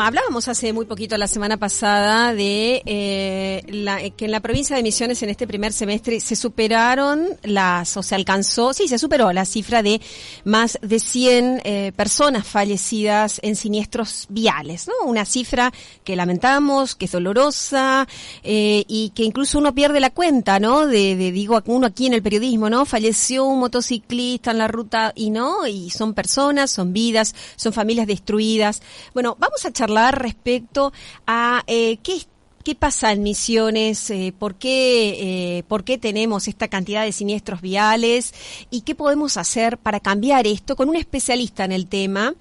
hablábamos hace muy poquito, la semana pasada, de que en la provincia de Misiones en este primer semestre se superaron se superó la cifra de más de 100 personas fallecidas en siniestros viales, ¿no? Una cifra que lamentamos, que es dolorosa, y que incluso uno pierde la cuenta, ¿no? Digo, uno aquí en el periodismo, ¿no? Falleció un motociclista en la ruta y son personas, son vidas, son familias destruidas. Bueno, vamos a charlar respecto a qué pasa en Misiones, por qué tenemos esta cantidad de siniestros viales y qué podemos hacer para cambiar esto con un especialista en el tema.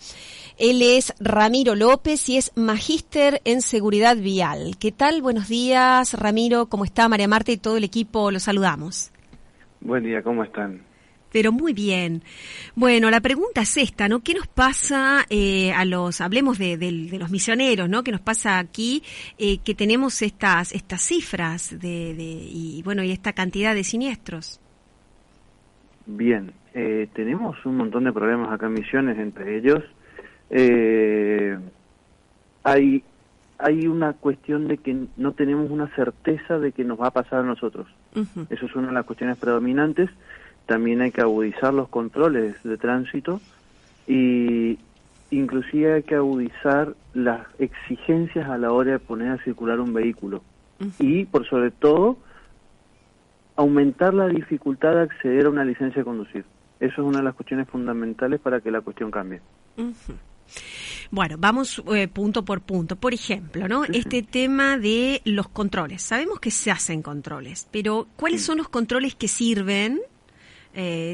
Él es Ramiro López y es magíster en seguridad vial. ¿Qué tal? Buenos días, Ramiro. ¿Cómo está? María Marta y todo el equipo, los saludamos. Buen día, ¿cómo están? Pero muy bien. Bueno, la pregunta es esta, ¿no? ¿Qué nos pasa hablemos de los misioneros, ¿no? ¿Qué nos pasa aquí que tenemos estas cifras y esta cantidad de siniestros? Bien, tenemos un montón de problemas acá en Misiones, entre ellos hay una cuestión de que no tenemos una certeza de que nos va a pasar a nosotros. Uh-huh. Eso es una de las cuestiones predominantes. También hay que agudizar los controles de tránsito y inclusive hay que agudizar las exigencias a la hora de poner a circular un vehículo. Uh-huh. Y, por sobre todo, aumentar la dificultad de acceder a una licencia de conducir. Eso es una de las cuestiones fundamentales para que la cuestión cambie. Uh-huh. Bueno, vamos punto por punto. Por ejemplo, ¿no? Sí, este tema de los controles. Sabemos que se hacen controles, pero ¿cuáles son los controles que sirven?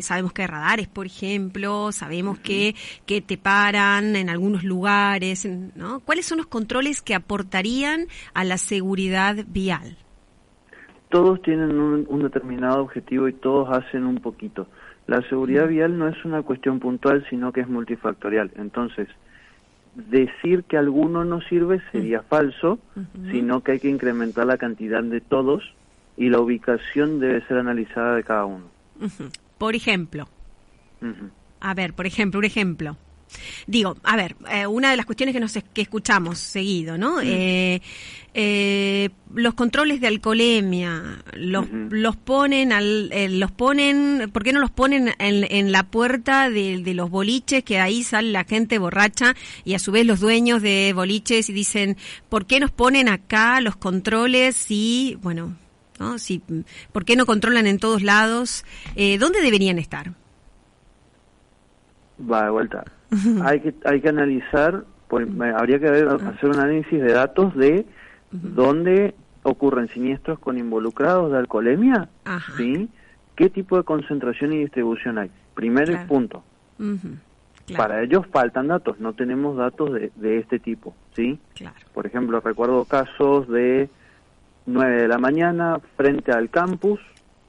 Sabemos que hay radares, por ejemplo, sabemos que te paran en algunos lugares, ¿no? ¿Cuáles son los controles que aportarían a la seguridad vial? Todos tienen un determinado objetivo y todos hacen un poquito. La seguridad vial no es una cuestión puntual, sino que es multifactorial. Entonces, decir que alguno no sirve sería falso, sino que hay que incrementar la cantidad de todos y la ubicación debe ser analizada de cada uno. Por ejemplo, un ejemplo. Digo, una de las cuestiones que escuchamos seguido, ¿no? Los controles de alcoholemia, los ponen, ¿por qué no los ponen en la puerta de los boliches, que ahí sale la gente borracha y a su vez los dueños de boliches y dicen, ¿por qué nos ponen acá los controles y, bueno, ¿no? Sí, ¿por qué no controlan en todos lados? ¿Dónde deberían estar? Va de vuelta. Hay que analizar, habría que hacer un análisis de datos de dónde ocurren siniestros con involucrados de alcoholemia, ¿sí? ¿Qué tipo de concentración y distribución hay? Primer punto. Claro. Para ellos faltan datos, no tenemos datos de este tipo, ¿sí? Claro. Por ejemplo, recuerdo casos de 9 de la mañana, frente al campus,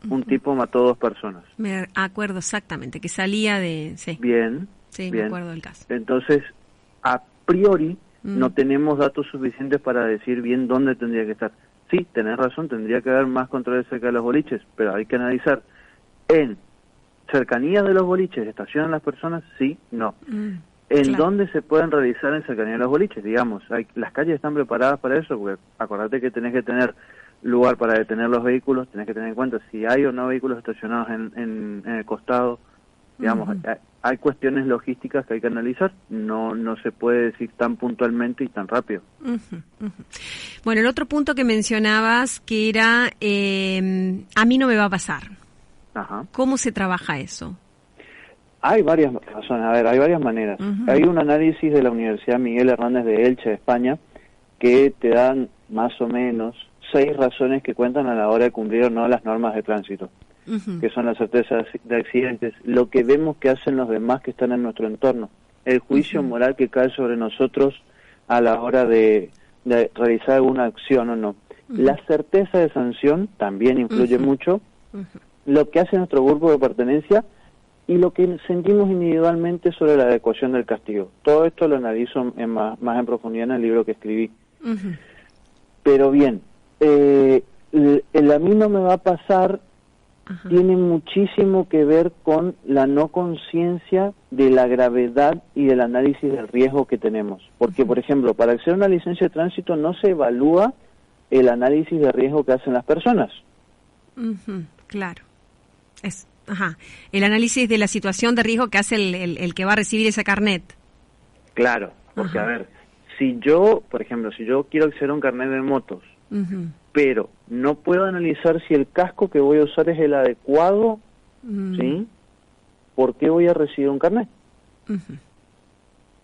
un tipo mató 2 personas. Me acuerdo exactamente, que salía de... Sí. Bien. Sí, bien. Me acuerdo del caso. Entonces, a priori, no tenemos datos suficientes para decir bien dónde tendría que estar. Sí, tenés razón, tendría que haber más controles cerca de los boliches, pero hay que analizar. ¿En cercanía de los boliches estacionan las personas? Sí, no. ¿En dónde se pueden realizar en cercanía de los boliches? Digamos, las calles están preparadas para eso, porque acordate que tenés que tener lugar para detener los vehículos, tenés que tener en cuenta si hay o no vehículos estacionados en el costado. Digamos, hay cuestiones logísticas que hay que analizar, no se puede decir tan puntualmente y tan rápido. Bueno, el otro punto que mencionabas que era, a mí no me va a pasar. Ajá. ¿Cómo se trabaja eso? Hay varias razones, hay varias maneras. Hay un análisis de la Universidad Miguel Hernández de Elche, de España, que te dan más o menos 6 razones que cuentan a la hora de cumplir o no las normas de tránsito. Que son la certeza de accidentes, lo que vemos que hacen los demás que están en nuestro entorno, el juicio moral que cae sobre nosotros a la hora de realizar alguna acción o no. La certeza de sanción también influye mucho, lo que hace nuestro grupo de pertenencia y lo que sentimos individualmente sobre la adecuación del castigo. Todo esto lo analizo más en profundidad en el libro que escribí. Pero bien, el a mí no me va a pasar tiene muchísimo que ver con la no conciencia de la gravedad y del análisis del riesgo que tenemos. Porque, por ejemplo, para acceder a una licencia de tránsito no se evalúa el análisis de riesgo que hacen las personas. Claro. El análisis de la situación de riesgo que hace el que va a recibir ese carnet. Claro, porque a ver, si yo quiero acceder a un carnet de motos, pero no puedo analizar si el casco que voy a usar es el adecuado, ¿sí? ¿Por qué voy a recibir un carnet?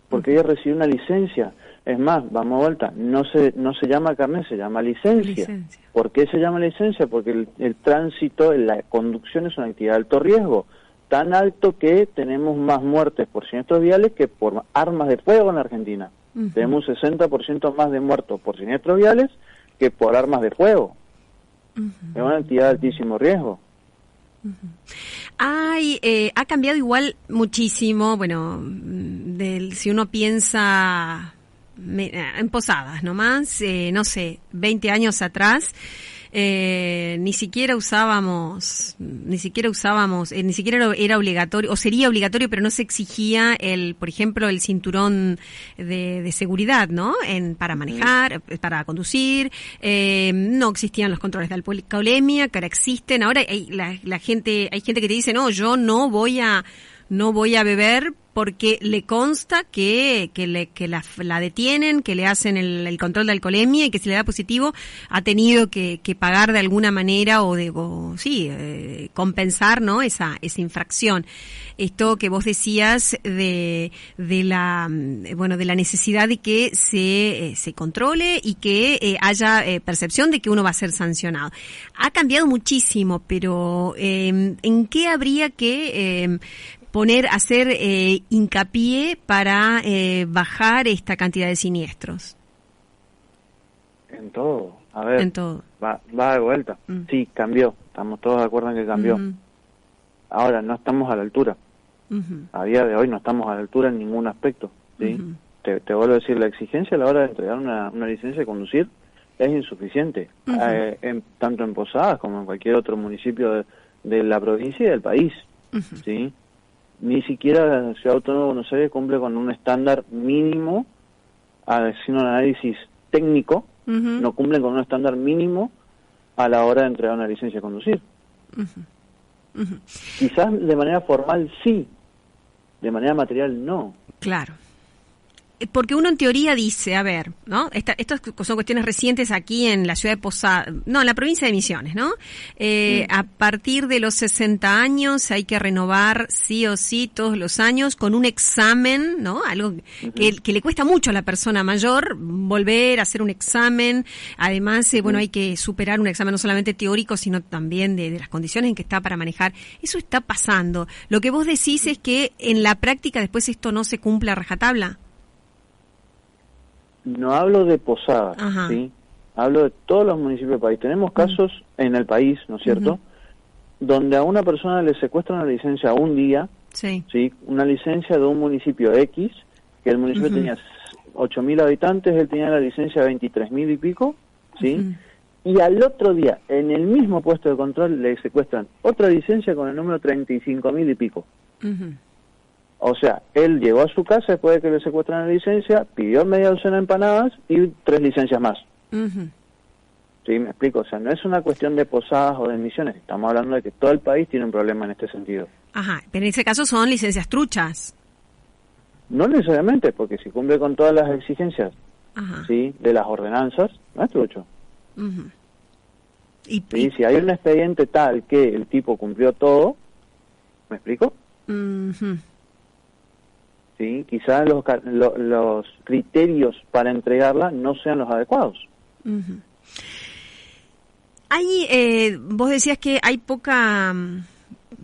¿Por qué voy a recibir una licencia? Es más, vamos a vuelta, no se llama carnet, se llama licencia. ¿Por qué se llama licencia? Porque el tránsito, la conducción es una actividad de alto riesgo, tan alto que tenemos más muertes por siniestros viales que por armas de fuego en la Argentina. Tenemos un 60% más de muertos por siniestros viales que por armas de fuego. Es una actividad de altísimo riesgo. Ha cambiado igual muchísimo, bueno, si uno piensa en Posadas nomás, no sé, 20 años atrás, ni siquiera era obligatorio, o sería obligatorio, pero no se exigía por ejemplo, el cinturón de seguridad, ¿no? Para manejar, para conducir, no existían los controles de alcoholemia, que ahora existen. Ahora hay gente que te dice, no, yo no voy a beber porque le consta que la detienen, que le hacen el control de alcoholemia y que si le da positivo ha tenido que pagar de alguna manera compensar, ¿no? esa infracción. Esto que vos decías de la necesidad de que se controle y que haya percepción de que uno va a ser sancionado. Ha cambiado muchísimo, pero ¿en qué habría que hacer hincapié para bajar esta cantidad de siniestros? En todo. A ver, en todo. Va de vuelta. Sí, cambió. Estamos todos de acuerdo en que cambió. Ahora, no estamos a la altura. A día de hoy no estamos a la altura en ningún aspecto. ¿Sí? Te vuelvo a decir, la exigencia a la hora de entregar una licencia de conducir es insuficiente. Tanto en Posadas como en cualquier otro municipio de la provincia y del país. ¿Sí? Ni siquiera la Ciudad Autónoma de Buenos Aires cumple con un estándar mínimo, haciendo un análisis técnico, no cumplen con un estándar mínimo a la hora de entregar una licencia de conducir. Quizás de manera formal sí, de manera material no. Claro. Porque uno en teoría dice, a ver, ¿no? Estas son cuestiones recientes aquí en la ciudad de Posadas, en la provincia de Misiones, ¿no? A partir de los 60 años hay que renovar sí o sí todos los años con un examen, ¿no? Algo que le cuesta mucho a la persona mayor volver a hacer un examen. Además, hay que superar un examen no solamente teórico, sino también de las condiciones en que está para manejar. Eso está pasando. Lo que vos decís es que en la práctica después esto no se cumple a rajatabla. No hablo de Posadas, ¿sí? Hablo de todos los municipios del país. Tenemos casos en el país, ¿no es cierto?, donde a una persona le secuestran una licencia un día, ¿sí? Una licencia de un municipio X, que el municipio tenía 8.000 habitantes, él tenía la licencia de 23.000 y pico, ¿sí? Y al otro día, en el mismo puesto de control, le secuestran otra licencia con el número 35.000 y pico. O sea, él llegó a su casa después de que le secuestran la licencia, pidió media docena de empanadas y 3 licencias más. ¿Sí? ¿Me explico? O sea, no es una cuestión de Posadas o de Misiones. Estamos hablando de que todo el país tiene un problema en este sentido. Pero en ese caso son licencias truchas. No necesariamente, porque si cumple con todas las exigencias ¿sí? de las ordenanzas, no es trucho. ¿Sí? Si hay un expediente tal que el tipo cumplió todo, ¿me explico? ¿Sí? Quizás los criterios para entregarla no sean los adecuados. Vos decías que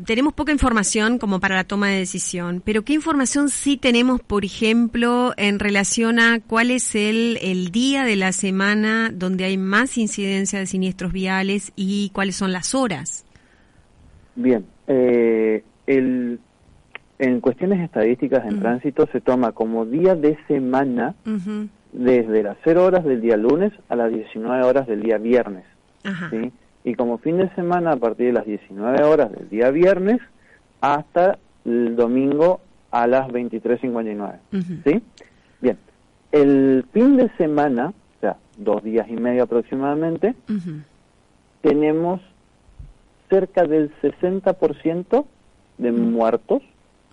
tenemos poca información como para la toma de decisión, pero ¿qué información sí tenemos, por ejemplo, en relación a cuál es el día de la semana donde hay más incidencia de siniestros viales y cuáles son las horas? Bien, en cuestiones estadísticas en tránsito se toma como día de semana desde las 0 horas del día lunes a las 19 horas del día viernes. ¿Sí? Y como fin de semana a partir de las 19 horas del día viernes hasta el domingo a las 23:59. ¿Sí? Bien. El fin de semana, o sea, 2 días y medio aproximadamente, tenemos cerca del 60% de muertos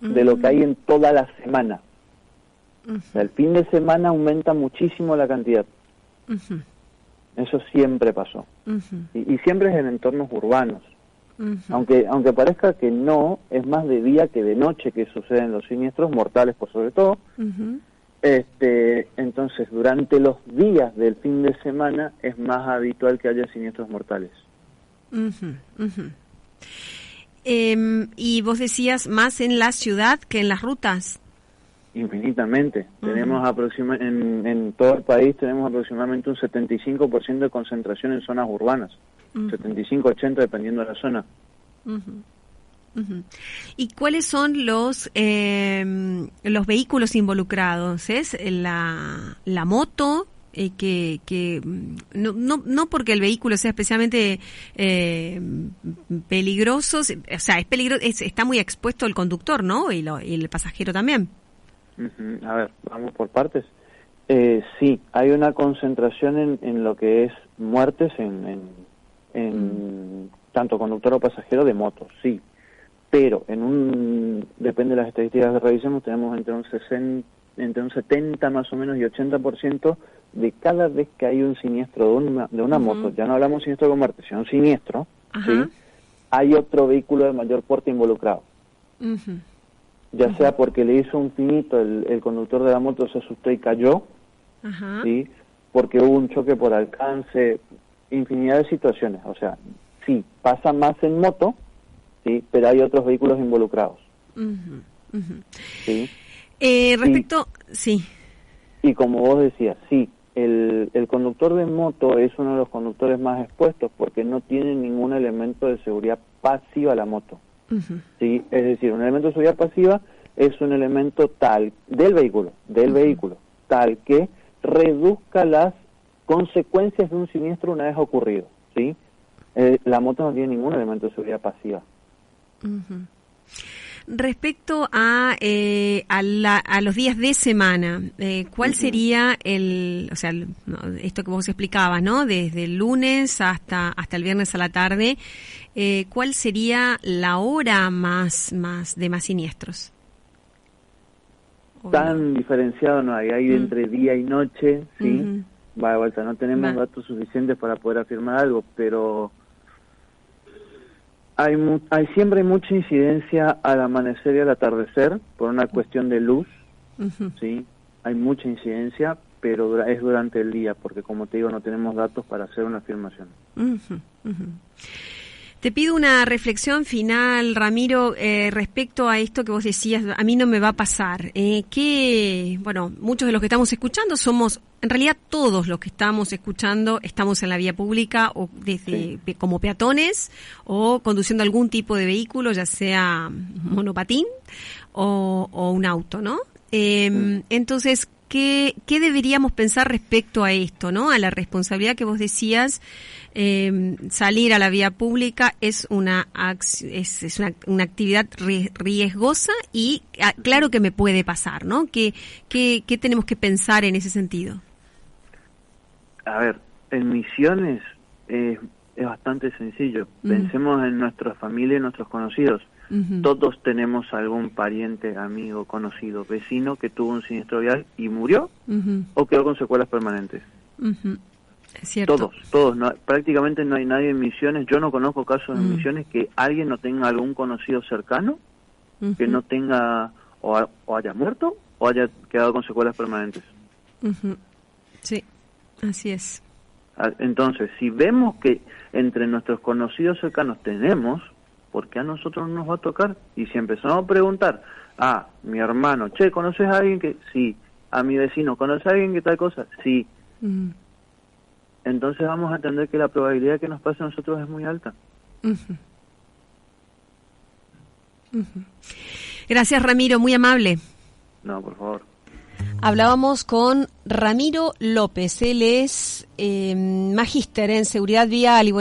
de lo que hay en toda la semana. O sea, el fin de semana aumenta muchísimo la cantidad. Eso siempre pasó. Y siempre es en entornos urbanos. Aunque parezca que no, es más de día que de noche que suceden los siniestros mortales, por sobre todo. Entonces, durante los días del fin de semana es más habitual que haya siniestros mortales. Y vos decías más en la ciudad que en las rutas. Infinitamente. Tenemos en todo el país tenemos aproximadamente un 75% de concentración en zonas urbanas. 75-80 dependiendo de la zona. ¿Y cuáles son los vehículos involucrados? ¿Es la moto? Que no porque el vehículo sea especialmente peligroso, o sea, es peligroso, está muy expuesto el conductor, ¿no? Y el pasajero también. A ver, vamos por partes. Sí, hay una concentración en lo que es muertes en tanto conductor o pasajero de motos, sí. Pero depende de las estadísticas que revisemos, tenemos entre un 70 más o menos y 80% de cada vez que hay un siniestro de una moto, ya no hablamos de siniestro con muerte, sino un siniestro, ¿sí? Hay otro vehículo de mayor porte involucrado. Ya sea porque le hizo un finito, el conductor de la moto se asustó y cayó, ¿sí? Porque hubo un choque por alcance, infinidad de situaciones. O sea, sí, pasa más en moto, sí, pero hay otros vehículos involucrados. ¿Sí? Respecto, sí. Y como vos decías, sí, el conductor de moto es uno de los conductores más expuestos porque no tiene ningún elemento de seguridad pasiva la moto. ¿Sí? Es decir, un elemento de seguridad pasiva es un elemento tal del vehículo, tal que reduzca las consecuencias de un siniestro una vez ocurrido. ¿Sí? La moto no tiene ningún elemento de seguridad pasiva. Respecto a los días de semana, ¿cuál sería esto que vos explicabas, ¿no? Desde el lunes hasta el viernes a la tarde, ¿cuál sería la hora más de más siniestros? Tan diferenciado no hay entre día y noche, ¿sí? Va de vuelta, no tenemos datos suficientes para poder afirmar algo, pero siempre hay mucha incidencia al amanecer y al atardecer por una cuestión de luz, ¿sí? Hay mucha incidencia, pero es durante el día, porque como te digo, no tenemos datos para hacer una afirmación. Te pido una reflexión final, Ramiro, respecto a esto que vos decías, a mí no me va a pasar. Muchos de los que estamos escuchando en realidad todos los que estamos escuchando estamos en la vía pública o como peatones o conduciendo algún tipo de vehículo, ya sea monopatín o un auto, ¿no? Entonces, ¿qué deberíamos pensar respecto a esto, ¿no? A la responsabilidad que vos decías. Salir a la vía pública es una actividad riesgosa y claro que me puede pasar, ¿no? ¿Qué tenemos que pensar en ese sentido? A ver, en Misiones es bastante sencillo. Pensemos en nuestra familia y nuestros conocidos. Todos tenemos algún pariente, amigo, conocido, vecino que tuvo un siniestro vial y murió o quedó con secuelas permanentes. Cierto. Todos, prácticamente no hay nadie en Misiones, yo no conozco casos en Misiones que alguien no tenga algún conocido cercano, que no tenga o haya muerto o haya quedado con secuelas permanentes. Sí, así es. Entonces, si vemos que entre nuestros conocidos cercanos tenemos, ¿por qué a nosotros no nos va a tocar? Y si empezamos a preguntar, mi hermano, ¿conoces a alguien que? Sí. A mi vecino, ¿conoces a alguien que tal cosa? Sí. Entonces vamos a entender que la probabilidad de que nos pase a nosotros es muy alta. Gracias, Ramiro, muy amable. No, por favor. Hablábamos con Ramiro López, él es magíster en seguridad vial y